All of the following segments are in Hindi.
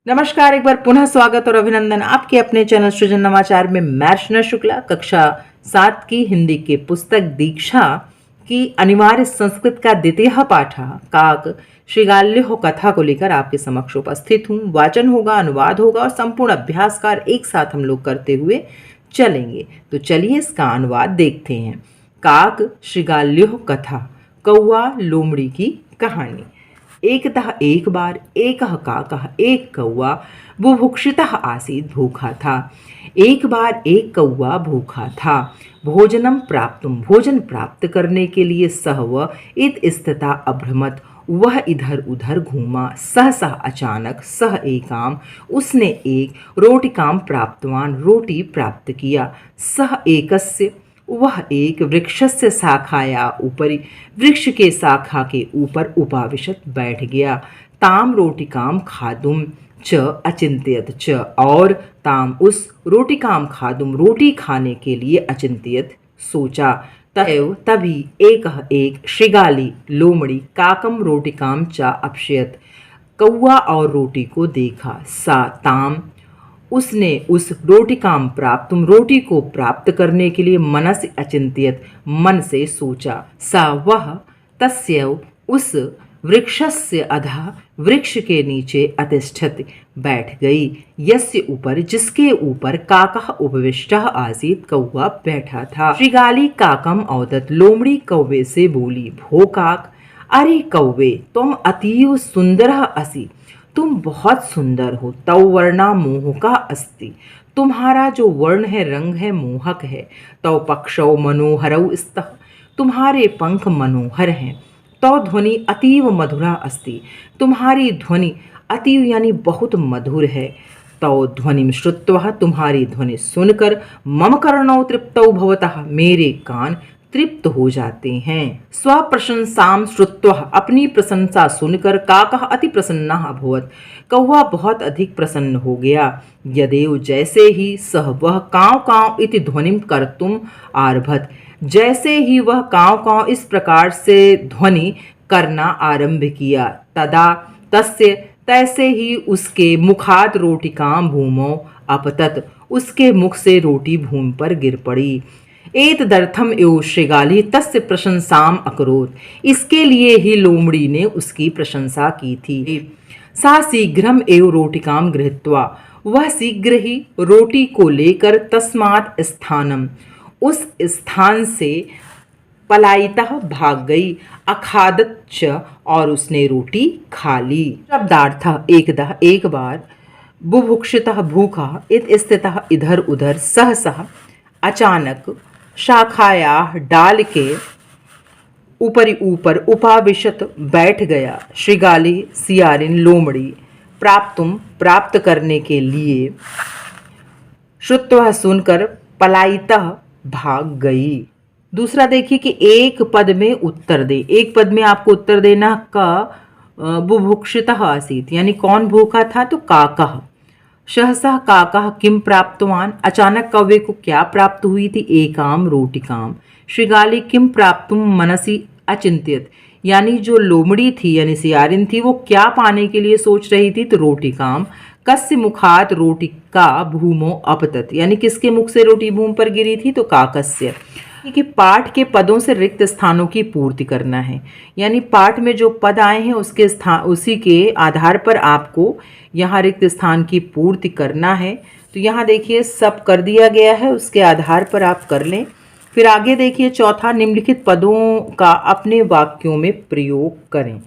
नमस्कार, एक बार पुनः स्वागत और अभिनंदन आपके अपने चैनल सृजन नवाचार में। मैं अर्चना शुक्ला कक्षा 7 की हिंदी के पुस्तक दीक्षा की अनिवार्य संस्कृत का द्वितीय पाठ काक श्रीगाल्योः कथा को लेकर आपके समक्ष उपस्थित हूँ। वाचन होगा, अनुवाद होगा और संपूर्ण अभ्यास कार्य एक साथ हम लोग करते हुए चलेंगे। तो चलिए इसका अनुवाद देखते हैं। काक श्रीगाल्योः कथा, कौवा लोमड़ी की कहानी। एकतः एक बार एकः काकः एक कौवा बुभुक्षितः आसीत्, भूखा था। एक बार एक कौवा भूखा था। भोजनं प्राप्तुं, भोजन प्राप्त करने के लिए सह व इतस्ततः अभ्रमत्, वह इधर उधर घूमा। सहसा अचानक सह एकाम, उसने एक रोटिकाम प्राप्तवान, रोटी प्राप्त किया। सह एकस्य, वह एक वृक्षस्य शाखाया ऊपरी, वृक्ष के शाखा के ऊपर उपाविशत बैठ गया। ताम रोटिकाम खादुम च अचिंत्यत च, और ताम उस रोटिकाम खादुम रोटी खाने के लिए अचिंत्यत सोचा। तैव तभी एक श्रीगाली लोमड़ी काकम रोटिकाम च अपश्यत, कौवा और रोटी को देखा। सा ताम, उसने उस रोटिकाम प्राप्त, रोटी को प्राप्त करने के लिए मनस अचिंत्यत, मन से सोचा। सा वह तस्यैव, उस वृक्षस्य अधः, वृक्ष के नीचे अतिष्ठत, बैठ गई। यस्य ऊपर, जिसके ऊपर काकः उपविष्टः आसीत्, कौवा बैठा था। श्रीगाली काकम औदत, लोमड़ी कौवे से बोली, भो काक, अरे कौवे, तुम अतीव सुंदरः असि, तुम बहुत सुंदर हो। तव वर्णा मोहका अस्ति, तुम्हारा जो वर्ण है, रंग है, मोहक है। तव पक्षौ मनोहरौ स्तः, तुम्हारे पंख मनोहर हैं। तव ध्वनि अतीव मधुरा अस्ति, तुम्हारी ध्वनि अतीव यानी बहुत मधुर है। तव ध्वनिं श्रुत्वा, तुम्हारी ध्वनि सुनकर, मम कर्णौ तृप्तौ भवतः, मेरे कान तृप्त हो जाते हैं। स्वप्रशंसाम श्रुत्वा, अपनी प्रशंसा सुनकर, काकः अति प्रसन्नः अभवत्, कौवा बहुत अधिक प्रसन्न हो गया। यदेव, जैसे ही, सह वह काँव काँव इति ध्वनिं कर्तुम आरभत, जैसे ही वह काँव काँव इस प्रकार से ध्वनि करना आरंभ किया। तदा तस्य, तैसे ही उसके मुखात रोटिकां भूमौ अपतत, उसके मुख से रोटी भूमि पर गिर पड़ी। एतदर्थम एव श्रीगाली तस्य प्रशंसाम अकरोत्, इसके लिए ही लोमड़ी ने उसकी प्रशंसा की थी। सा शीघ्रम एव रोटिकाम गृहीत्वा, वह शीघ्र ही रोटी को लेकर, तस्मात् स्थानम, उस स्थान से पलायितः भाग गई। अखादत च, और उसने रोटी खा ली। शब्दार्थ, एकदा एक बार, बुभुक्षितः भूखा, इतस्ततः इधर उधर, सहसा अचानक, शाखाया डाल के ऊपरी ऊपर, उपाविशत बैठ गया। श्रीगाली सियारिन लोमड़ी, प्राप्तुम प्राप्त करने के लिए, श्रुत्वा सुनकर, पलायितः भाग गई। दूसरा देखिए कि एक पद में उत्तर दे, एक पद में आपको उत्तर देना का बुभुक्षितः आसीत्, यानी कौन भूखा था, तो काकः। सहसा काकः किम प्राप्तवान, अचानक कौवे को क्या प्राप्त हुई थी, एकाम रोटिकाम। श्रीगाली किम प्राप्तुम मनसि अचिंत्यत, यानी जो लोमड़ी थी यानी सियारिन थी, वो क्या पाने के लिए सोच रही थी, तो रोटिकाम। कस्य मुखात रोटिका भूमो अपतत, यानी किसके मुख से रोटी भूमि पर गिरी थी, तो काकस्य। कि पाठ के पदों से रिक्त स्थानों की पूर्ति करना है, यानी पाठ में जो पद आए हैं उसके स्थान, उसी के आधार पर आपको यहाँ रिक्त स्थान की पूर्ति करना है। तो यहाँ देखिए सब कर दिया गया है, उसके आधार पर आप कर लें। फिर आगे देखिए चौथा, निम्नलिखित पदों का अपने वाक्यों में प्रयोग करें।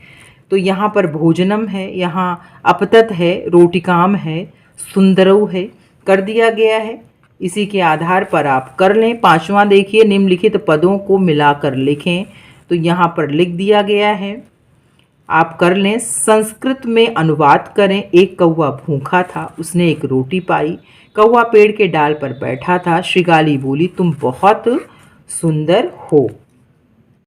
तो यहाँ पर भोजनम है, यहाँ अपतत है, रोटिकाम है, सुंदरौ है, कर दिया गया है। इसी के आधार पर आप कर लें। पांचवा देखिए, निम्नलिखित पदों को मिलाकर लिखें। तो यहाँ पर लिख दिया गया है, आप कर लें। संस्कृत में अनुवाद करें। एक कौवा भूखा था, उसने एक रोटी पाई। कौवा पेड़ के डाल पर बैठा था। श्रीगाली बोली, तुम बहुत सुंदर हो।